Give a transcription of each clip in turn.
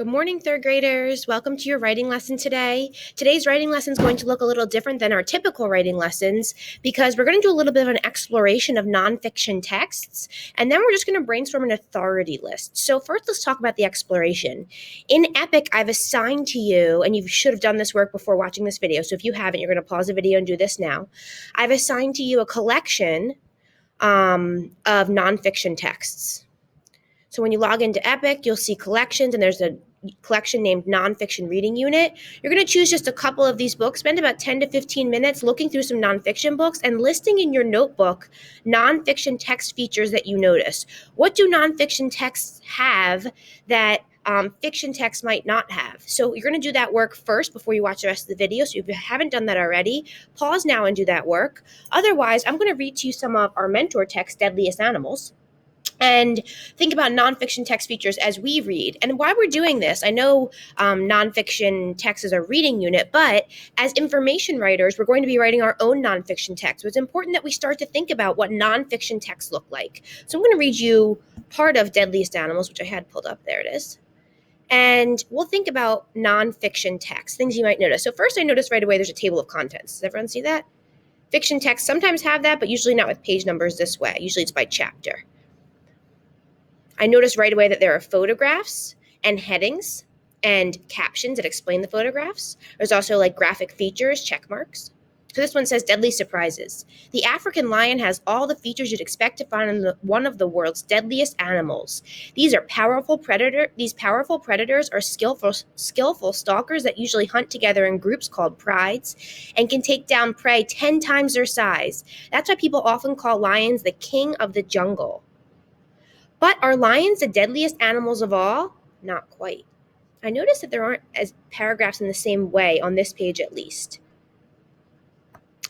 Good morning, third graders. Welcome to your writing lesson today. Today's writing lesson is going to look a little different than our typical writing lessons because we're going to do a little bit of an exploration of nonfiction texts, and then we're just going to brainstorm an authority list. So first, let's talk about the exploration. In Epic, I've assigned to you, and you should have done this work before watching this video, so if you haven't, you're going to pause the video and do this now. I've assigned to you a collection of nonfiction texts. So when you log into Epic, you'll see collections, and there's a collection named Nonfiction Reading Unit. You're going to choose just a couple of these books, spend about 10 to 15 minutes looking through some nonfiction books and listing in your notebook nonfiction text features that you notice. What do nonfiction texts have that fiction texts might not have? So you're going to do that work first before you watch the rest of the video. So if you haven't done that already, pause now and do that work. Otherwise, I'm going to read to you some of our mentor text, Deadliest Animals, and think about nonfiction text features as we read. And why we're doing this, I know nonfiction text is a reading unit, but as information writers, we're going to be writing our own nonfiction text. So it's important that we start to think about what nonfiction texts look like. So I'm going to read you part of Deadliest Animals, which I had pulled up. There it is. And we'll think about nonfiction text, things you might notice. So first, I noticed right away there's a table of contents. Does everyone see that? Fiction texts sometimes have that, but usually not with page numbers this way. Usually it's by chapter. I noticed right away that there are photographs and headings and captions that explain the photographs. There's also like graphic features, check marks. So this one says Deadly Surprises. The African lion has all the features you'd expect to find in one of the world's deadliest animals. These powerful predators are skillful stalkers that usually hunt together in groups called prides and can take down prey 10 times their size. That's why people often call lions the king of the jungle. But are lions the deadliest animals of all? Not quite. I noticed that there aren't as paragraphs in the same way on this page at least.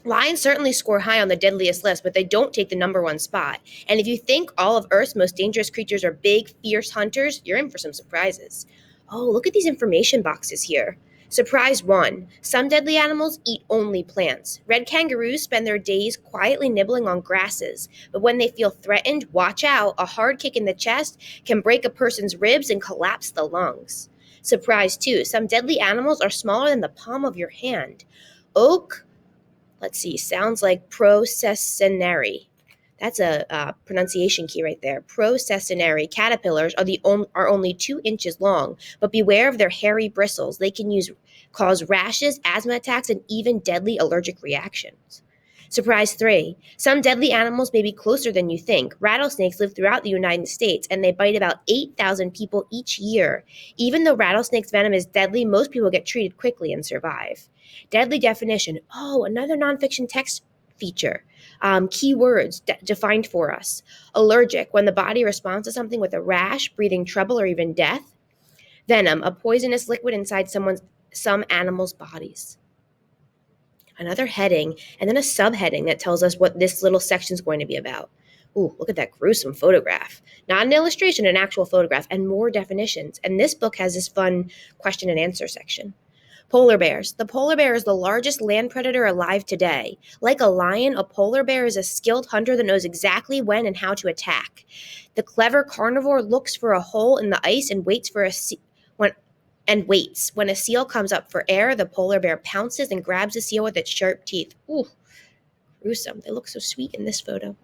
Lions certainly score high on the deadliest list, but they don't take the number one spot. And if you think all of Earth's most dangerous creatures are big, fierce hunters, you're in for some surprises. Oh, look at these information boxes here. Surprise 1. Some deadly animals eat only plants. Red kangaroos spend their days quietly nibbling on grasses, but when they feel threatened, watch out. A hard kick in the chest can break a person's ribs and collapse the lungs. Surprise 2. Some deadly animals are smaller than the palm of your hand. Sounds like processionary. That's a pronunciation key right there. Processionary caterpillars are only 2 inches long, but beware of their hairy bristles. They can cause rashes, asthma attacks, and even deadly allergic reactions. Surprise 3. Some deadly animals may be closer than you think. Rattlesnakes live throughout the United States, and they bite about 8,000 people each year. Even though rattlesnake's venom is deadly, most people get treated quickly and survive. Deadly definition. Oh, another nonfiction text feature. Keywords defined for us. Allergic, when the body responds to something with a rash, breathing trouble, or even death. Venom, a poisonous liquid inside some animals' bodies. Another heading, and then a subheading that tells us what this little section is going to be about. Ooh, look at that gruesome photograph. Not an illustration, an actual photograph, and more definitions. And this book has this fun question and answer section. Polar bears. The polar bear is the largest land predator alive today. Like a lion, a polar bear is a skilled hunter that knows exactly when and how to attack. The clever carnivore looks for a hole in the ice and waits. When a seal comes up for air, the polar bear pounces and grabs the seal with its sharp teeth. Ooh, gruesome. They look so sweet in this photo.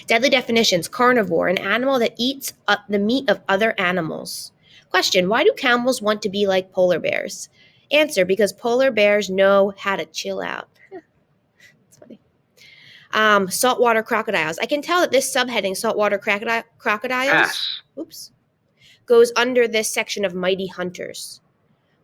Deadly definitions. Carnivore, an animal that eats the meat of other animals. Question, why do camels want to be like polar bears? Answer, because polar bears know how to chill out. That's funny. Saltwater crocodiles. I can tell that this subheading, saltwater crocodiles, goes under this section of mighty hunters.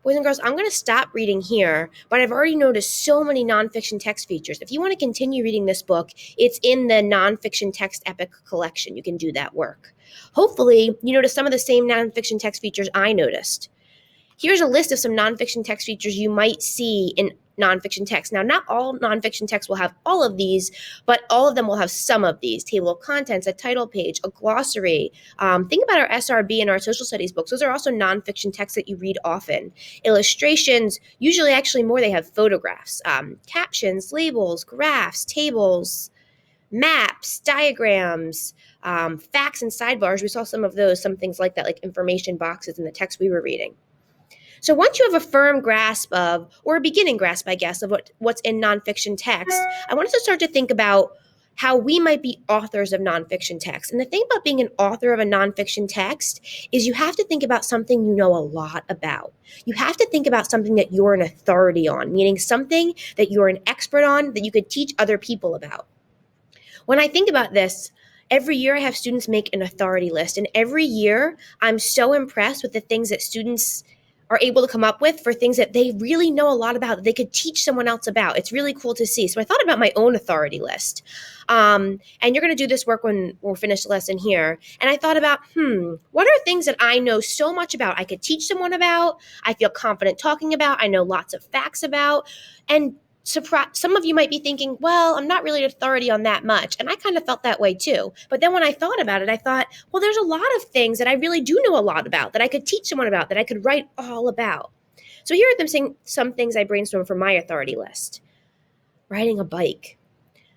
Boys and girls, I'm going to stop reading here, but I've already noticed so many nonfiction text features. If you want to continue reading this book, it's in the Nonfiction Text Epic collection. You can do that work. Hopefully, you notice some of the same nonfiction text features I noticed. Here's a list of some nonfiction text features you might see in nonfiction text. Now, not all nonfiction text will have all of these, but all of them will have some of these. Table of contents, a title page, a glossary. Think about our SRB and our social studies books. Those are also nonfiction texts that you read often. Illustrations, usually actually more, they have photographs. Captions, labels, graphs, tables, maps, diagrams, facts and sidebars. We saw some of those, some things like that, like information boxes in the text we were reading. So once you have a firm grasp of, or a beginning grasp, I guess, of what's in nonfiction text, I want us to start to think about how we might be authors of nonfiction text. And the thing about being an author of a nonfiction text is you have to think about something you know a lot about. You have to think about something that you're an authority on, meaning something that you're an expert on that you could teach other people about. When I think about this, every year I have students make an authority list, and every year I'm so impressed with the things that students are able to come up with for things that they really know a lot about that they could teach someone else about. It's really cool to see. So I thought about my own authority list. And you're going to do this work when we'll finish the lesson here. And I thought about, what are things that I know so much about, I could teach someone about, I feel confident talking about, I know lots of facts about, and some of you might be thinking, well, I'm not really an authority on that much. And I kind of felt that way too. But then when I thought about it, I thought, well, there's a lot of things that I really do know a lot about, that I could teach someone about, that I could write all about. So here are some things I brainstormed for my authority list. Riding a bike.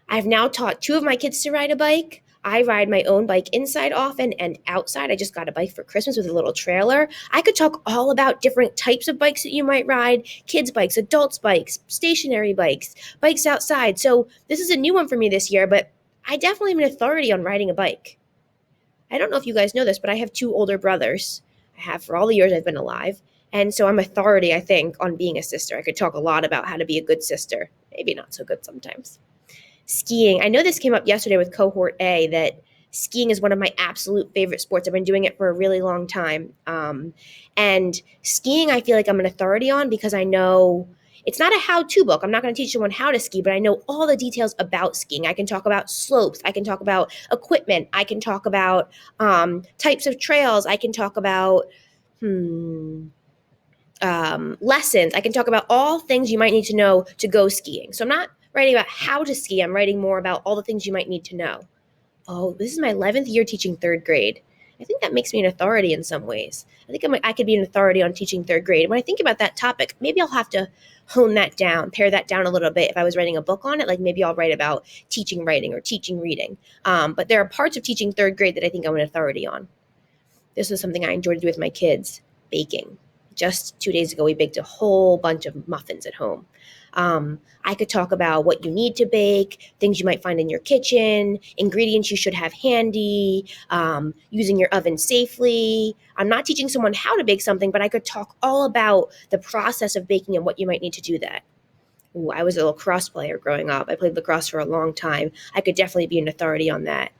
I've now taught 2 of my kids to ride a bike. I ride my own bike inside often and outside. I just got a bike for Christmas with a little trailer. I could talk all about different types of bikes that you might ride, kids' bikes, adults' bikes, stationary bikes, bikes outside. So this is a new one for me this year, but I definitely am an authority on riding a bike. I don't know if you guys know this, but I have 2 older brothers. I have for all the years I've been alive. And so I'm authority, I think, on being a sister. I could talk a lot about how to be a good sister. Maybe not so good sometimes. Skiing. I know this came up yesterday with cohort A, that skiing is one of my absolute favorite sports. I've been doing it for a really long time. And skiing, I feel like I'm an authority on because I know it's not a how-to book. I'm not going to teach someone how to ski, but I know all the details about skiing. I can talk about slopes. I can talk about equipment. I can talk about types of trails. I can talk about lessons. I can talk about all things you might need to know to go skiing. So I'm not writing about how to ski. I'm writing more about all the things you might need to know. Oh, this is my 11th year teaching 3rd grade. I think that makes me an authority in some ways. I think I could be an authority on teaching 3rd grade. When I think about that topic, maybe I'll have to hone that down, pare that down a little bit. If I was writing a book on it, like maybe I'll write about teaching writing or teaching reading. But there are parts of teaching 3rd grade that I think I'm an authority on. This was something I enjoyed to do with my kids, baking. Just 2 days ago, we baked a whole bunch of muffins at home. I could talk about what you need to bake, things you might find in your kitchen, ingredients you should have handy, using your oven safely. I'm not teaching someone how to bake something, but I could talk all about the process of baking and what you might need to do that. Ooh, I was a lacrosse player growing up. I played lacrosse for a long time. I could definitely be an authority on that.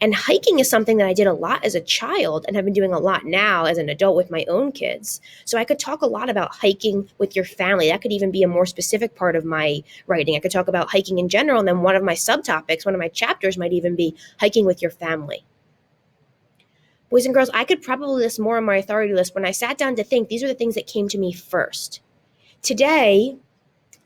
And hiking is something that I did a lot as a child and have been doing a lot now as an adult with my own kids. So I could talk a lot about hiking with your family. That could even be a more specific part of my writing. I could talk about hiking in general, and then one of my subtopics, one of my chapters might even be hiking with your family. Boys and girls, I could probably list more on my authority list. When I sat down to think, these are the things that came to me first. Today,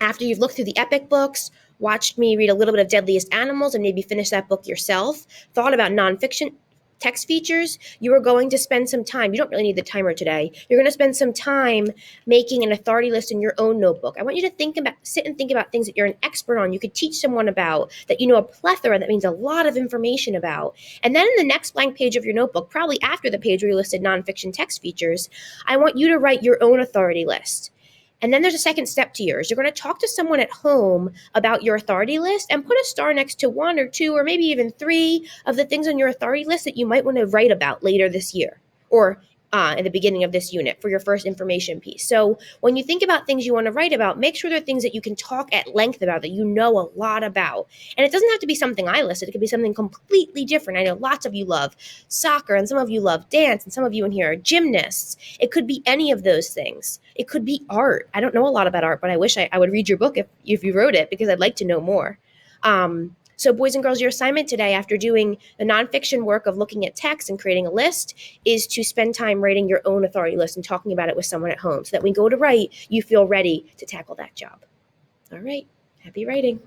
after you've looked through the epic books, watched me read a little bit of Deadliest Animals and maybe finish that book yourself, thought about nonfiction text features, you are going to spend some time. You don't really need the timer today. You're going to spend some time making an authority list in your own notebook. I want you to sit and think about things that you're an expert on, you could teach someone about, that you know a plethora, that means a lot of information about. And then in the next blank page of your notebook, probably after the page where you listed nonfiction text features, I want you to write your own authority list. And then there's a second step to yours. You're going to talk to someone at home about your authority list and put a star next to 1 or 2 or maybe even 3 of the things on your authority list that you might want to write about later this year or in the beginning of this unit for your first information piece. So when you think about things you want to write about, make sure they're things that you can talk at length about, that you know a lot about. And it doesn't have to be something I listed. It could be something completely different. I know lots of you love soccer and some of you love dance and some of you in here are gymnasts. It could be any of those things. It could be art. I don't know a lot about art, but I wish I would read your book if you wrote it, because I'd like to know more. So boys and girls, your assignment today, after doing the nonfiction work of looking at text and creating a list, is to spend time writing your own authority list and talking about it with someone at home so that when you go to write, you feel ready to tackle that job. All right, happy writing.